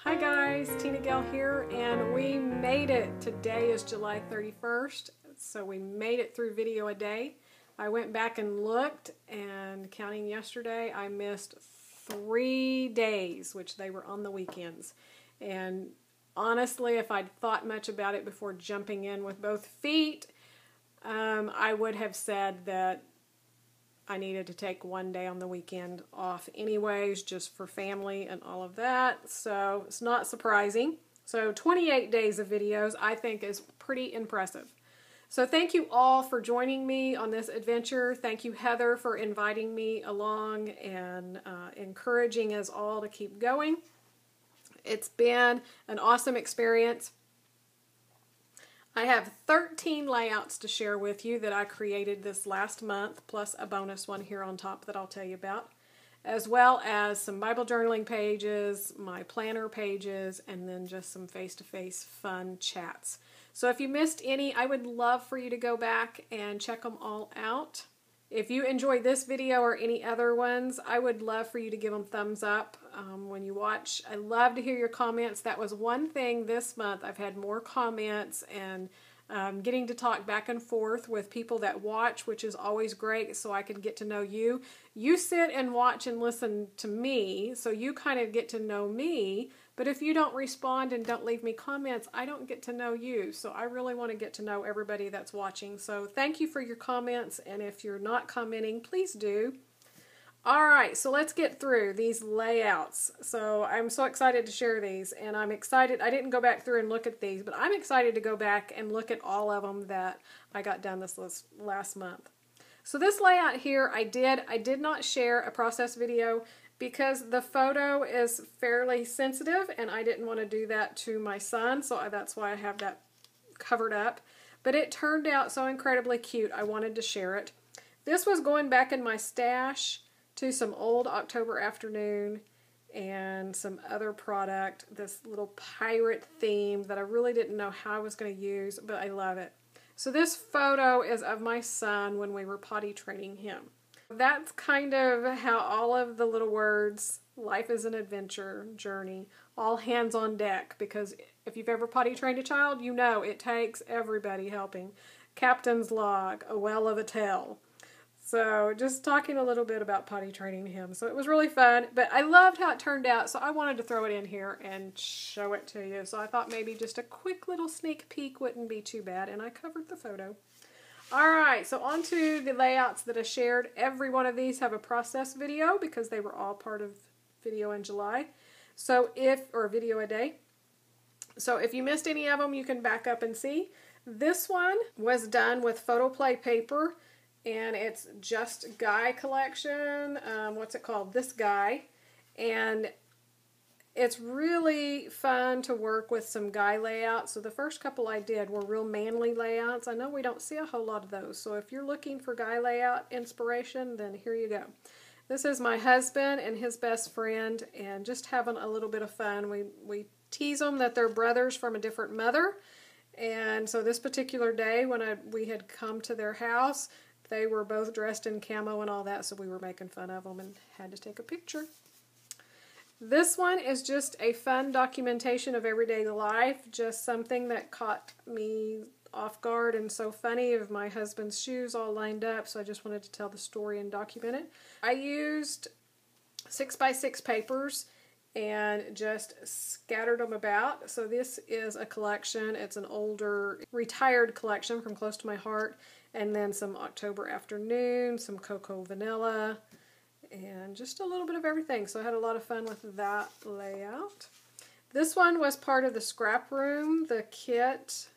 Hi guys, TinaGale here, and we made it. Today is July 31st, so we made it through video a day. I went back and looked, and counting yesterday, I missed 3 days, which they were on the weekends. And honestly, if I'd thought much about it before jumping in with both feet, I would have said that I needed to take 1 day on the weekend off anyways, just for family and all of that. So it's not surprising. So 28 days of videos I think is pretty impressive. So thank you all for joining me on this adventure. Thank you, Heather, for inviting me along and encouraging us all to keep going. It's been an awesome experience. I have 13 layouts to share with you that I created this last month, plus a bonus one here on top that I'll tell you about, as well as some Bible journaling pages, my planner pages, and then just some face-to-face fun chats. So if you missed any, I would love for you to go back and check them all out. If you enjoyed this video or any other ones, I would love for you to give them thumbs up when you watch. I love to hear your comments. That was one thing this month. I've had more comments and getting to talk back and forth with people that watch, which is always great, so I can get to know you. You sit and watch and listen to me, so you kind of get to know me. But if you don't respond and don't leave me comments, I don't get to know you. So I really want to get to know everybody that's watching. So thank you for your comments, and if you're not commenting, please do. All right, so let's get through these layouts. So I'm so excited to share these, and I'm excited. I didn't go back through and look at these, but I'm excited to go back and look at all of them that I got done this last month. So this layout here I did not share a process video because the photo is fairly sensitive, and I didn't want to do that to my son, so that's why I have that covered up. But it turned out so incredibly cute, I wanted to share it. This was going back in my stash to some old October afternoon and some other product, this little pirate theme that I really didn't know how I was going to use, but I love it. So this photo is of my son when we were potty training him. That's kind of how all of the little words, life is an adventure, journey, all hands on deck, because if you've ever potty trained a child, you know it takes everybody helping. Captain's log, a whale of a tale. So just talking a little bit about potty training him. So it was really fun, but I loved how it turned out, so I wanted to throw it in here and show it to you. So I thought maybe just a quick little sneak peek wouldn't be too bad, and I covered the photo. Alright, so on to the layouts that I shared. Every one of these have a process video because they were all part of video in July. So or video a day. So if you missed any of them, you can back up and see. This one was done with photo play paper, and it's Just Guy collection. What's it called? This Guy. And it's really fun to work with some guy layouts. So the first couple I did were real manly layouts. I know we don't see a whole lot of those. So if you're looking for guy layout inspiration, then here you go. This is my husband and his best friend, and just having a little bit of fun. We tease them that they're brothers from a different mother. And so this particular day when we had come to their house, they were both dressed in camo and all that, so we were making fun of them and had to take a picture. This one is just a fun documentation of everyday life, just something that caught me off guard and so funny, of my husband's shoes all lined up, so I just wanted to tell the story and document it. I used 6x6 papers and just scattered them about. So this is a collection. It's an older, retired collection from close to my heart, and then some October afternoon, some cocoa vanilla, and just a little bit of everything. So I had a lot of fun with that layout. This one was part of the scrap room, the kit.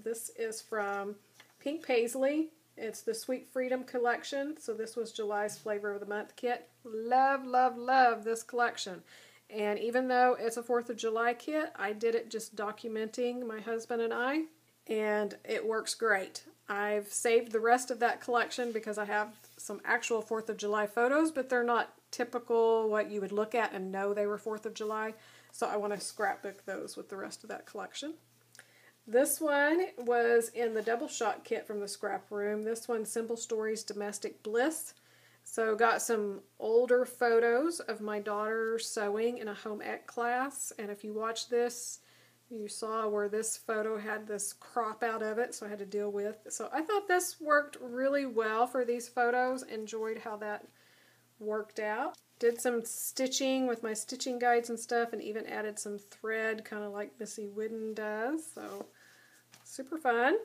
This is from Pink Paisley. It's the Sweet Freedom collection. So this was July's Flavor of the Month kit. Love, love, love this collection. And even though it's a 4th of July kit, I did it just documenting my husband and I, and it works great. I've saved the rest of that collection because I have some actual 4th of July photos, but they're not typical what you would look at and know they were 4th of July, so I want to scrapbook those with the rest of that collection. This one was in the double shot kit from the scrap room. This one, Simple Stories Domestic Bliss. So got some older photos of my daughter sewing in a home ec class, and if you watch this, you saw where this photo had this crop out of it, so I had to deal with. So I thought this worked really well for these photos. Enjoyed how that worked out. Did some stitching with my stitching guides and stuff, and even added some thread, kind of like Missy Whidden does. So super fun.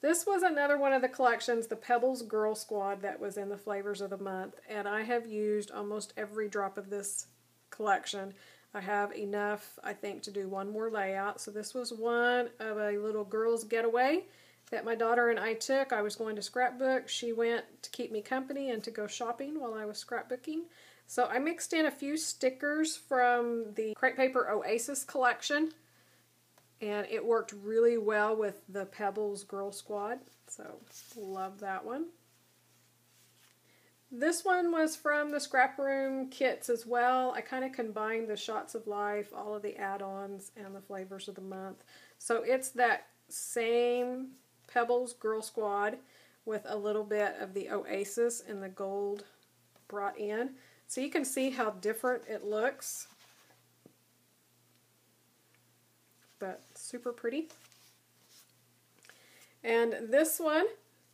This was another one of the collections, the Pebbles Girl Squad, that was in the Flavors of the Month, and I have used almost every drop of this collection. I have enough, I think, to do one more layout. So this was one of a little girls' getaway that my daughter and I took. I was going to scrapbook. She went to keep me company and to go shopping while I was scrapbooking. So I mixed in a few stickers from the Crepe Paper Oasis collection, and it worked really well with the Pebbles Girl Squad. So love that one. This one was from the Scrap Room kits as well. I kind of combined the Shots of Life, all of the add-ons, and the Flavors of the Month. So it's that same Pebbles Girl Squad with a little bit of the Oasis and the gold brought in. So you can see how different it looks. But super pretty. And this one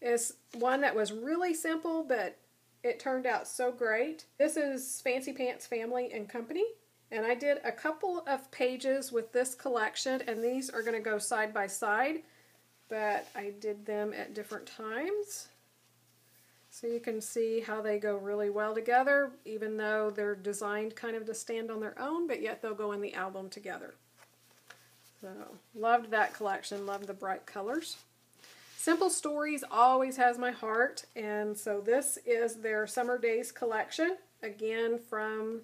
is one that was really simple, but it turned out so great. This is Fancy Pants Family and Company, and I did a couple of pages with this collection, and these are going to go side by side, but I did them at different times. So you can see how they go really well together, even though they're designed kind of to stand on their own, but yet they'll go in the album together. So loved that collection, loved the bright colors. Simple Stories always has my heart, and so this is their Summer Days collection, again from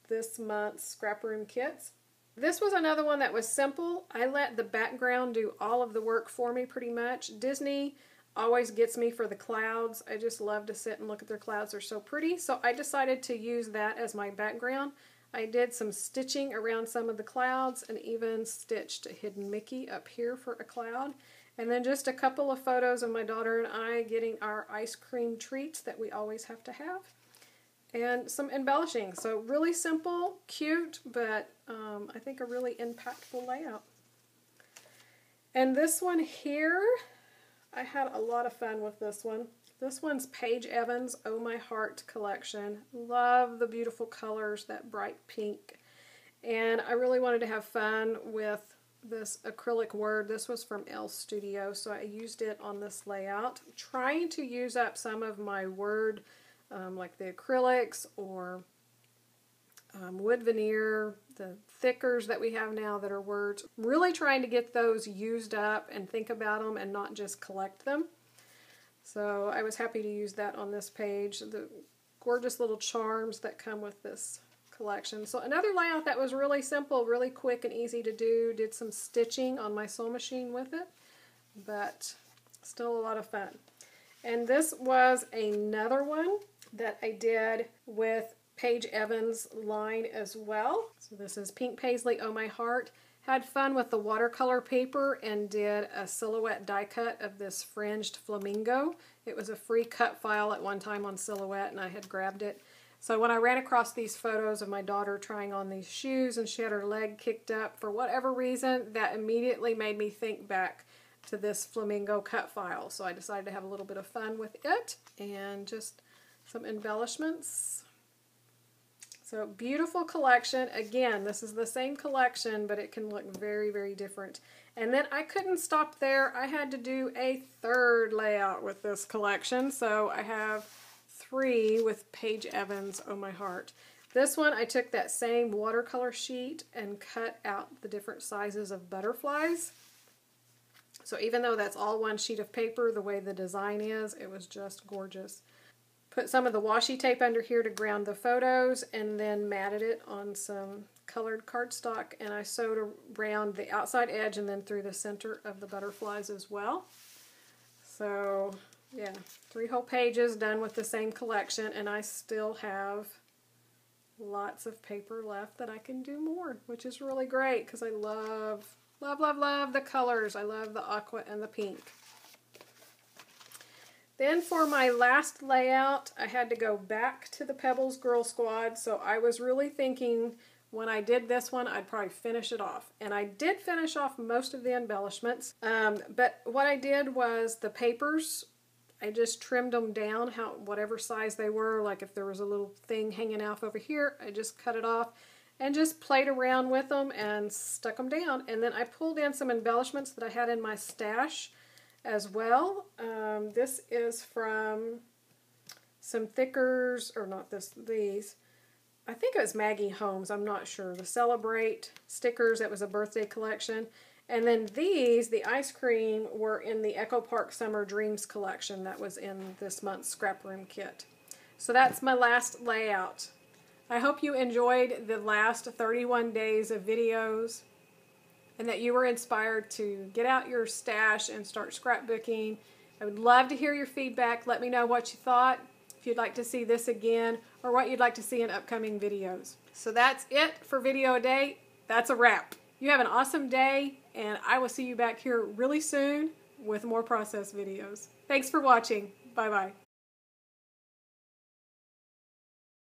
this month's Scrap Room kits. This was another one that was simple. I let the background do all of the work for me pretty much. Disney always gets me for the clouds. I just love to sit and look at their clouds. They're so pretty, so I decided to use that as my background. I did some stitching around some of the clouds and even stitched a hidden Mickey up here for a cloud. And then just a couple of photos of my daughter and I getting our ice cream treats that we always have to have. And some embellishing. So really simple, cute, but I think a really impactful layout. And this one here, I had a lot of fun with this one. This one's Paige Evans' Oh My Heart collection. Love the beautiful colors, that bright pink. And I really wanted to have fun with this acrylic word. This was from Elle Studio, so I used it on this layout. I'm trying to use up some of my word, like the acrylics or wood veneer, the thickers that we have now that are words. Really trying to get those used up and think about them and not just collect them. So I was happy to use that on this page. The gorgeous little charms that come with this collection. So another layout that was really simple, really quick and easy to do. Did some stitching on my sew machine with it, but still a lot of fun. And this was another one that I did with Paige Evans' line as well. So this is Pink Paisley, Oh My Heart. Had fun with the watercolor paper and did a silhouette die cut of this fringed flamingo. It was a free cut file at one time on Silhouette, and I had grabbed it. So when I ran across these photos of my daughter trying on these shoes and she had her leg kicked up, for whatever reason, that immediately made me think back to this flamingo cut file. So I decided to have a little bit of fun with it and just some embellishments. So beautiful collection. Again, this is the same collection, but it can look very, very different. And then I couldn't stop there. I had to do a third layout with this collection. So I have 3 with Paige Evans' Oh My Heart. This one, I took that same watercolor sheet and cut out the different sizes of butterflies. So even though that's all one sheet of paper, the way the design is, it was just gorgeous. Put some of the washi tape under here to ground the photos and then matted it on some colored cardstock, and I sewed around the outside edge and then through the center of the butterflies as well. So yeah, 3 whole pages done with the same collection, and I still have lots of paper left that I can do more, which is really great because I love, love, love, love the colors. I love the aqua and the pink. Then for my last layout, I had to go back to the Pebbles Girl Squad, so I was really thinking when I did this one, I'd probably finish it off. And I did finish off most of the embellishments, but what I did was the papers, I just trimmed them down, whatever size they were. Like if there was a little thing hanging out over here, I just cut it off and just played around with them and stuck them down. And then I pulled in some embellishments that I had in my stash as well. This is from some thickers, or not these. I think it was Maggie Holmes, I'm not sure. The Celebrate stickers, that was a birthday collection. And then these, the ice cream, were in the Echo Park Summer Dreams collection that was in this month's Scrap Room kit. So that's my last layout. I hope you enjoyed the last 31 days of videos and that you were inspired to get out your stash and start scrapbooking. I would love to hear your feedback. Let me know what you thought, if you'd like to see this again, or what you'd like to see in upcoming videos. So that's it for Video a Day. That's a wrap. You have an awesome day, and I will see you back here really soon with more process videos. Thanks for watching. Bye-bye.